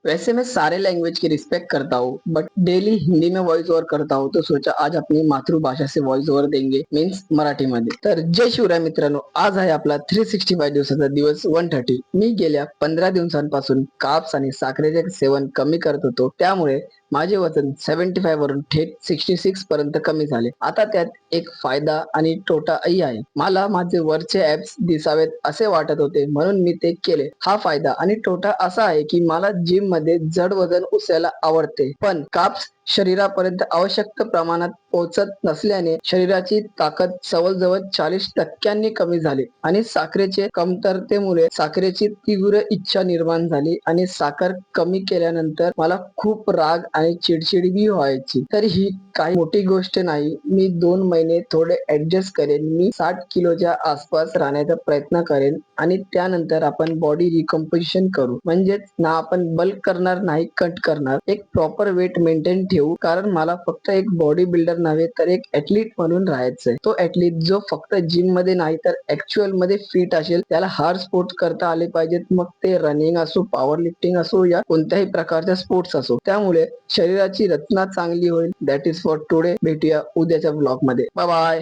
वैसे मैं सारे लैंग्वेज की रिस्पेक्ट करता हूँ बट डेली हिंदी में वॉइस ओव्हर करता हूँ तो सोचा आज अपनी मातृभाषा से वॉइस ओव्हर देंगे मीन्स मराठीमध्ये. तर जय शिवराय मित्रांनो, आज आहे आपला 365 दिवसाचा दिवस 130. मी गेल्या 15 दिवसांपासून काप्स आणि साखरेचे सेवन कमी करत होतो, त्यामुळे माझे वजन 75 वरून थेट 66 पर्यंत कमी झाले. आता त्यात एक फायदा आणि तोटाही आहे. मला माझे वरचे ऍप्स दिसावेत असे वाटत होते म्हणून मी ते केले. हा फायदा आणि तोटा असा आहे की मला जिम मध्ये जड वजन उचलायला आवडते, पण काप्स शरीरापर्यंत आवश्यक प्रमाणात पोहोचत नसल्याने शरीराची ताकद जवळजवळ 40% कमी झाली आणि साखरेचे कमतरतेमुळे साखरेची तीव्र इच्छा निर्माण झाली आणि साखर कमी केल्यानंतर मला खूप राग आणि चिडचिडही व्हायची. तर ही काही मोठी गोष्ट नाही. मी 2 महिने थोडे ऍडजस्ट करेन. मी 60 किलोच्या आसपास राहण्याचा प्रयत्न करेन आणि त्यानंतर आपण बॉडी रिकम्पोजिशन करू. म्हणजेच ना आपण बल्क करणार नाही कट करणार. एक प्रॉपर वेट मेंटेन ठेवू, कारण मला फक्त एक बॉडी बिल्डर नव्हे तर एक ऍथलीट म्हणून राहायचंय. तो ऍथलीट जो फक्त जिम मध्ये नाही तर ऍक्च्युअल मध्ये फिट असेल. त्याला हार्ड स्पोर्ट्स करता आले पाहिजेत, मग ते रनिंग असो, पॉवर लिफ्टिंग असो या कोणत्याही प्रकारचा स्पोर्ट्स असो. त्यामुळे शरीराची रचना चांगली होईल. That is for today. भेटूया उद्याच्या ब्लॉग मध्ये. Bye bye.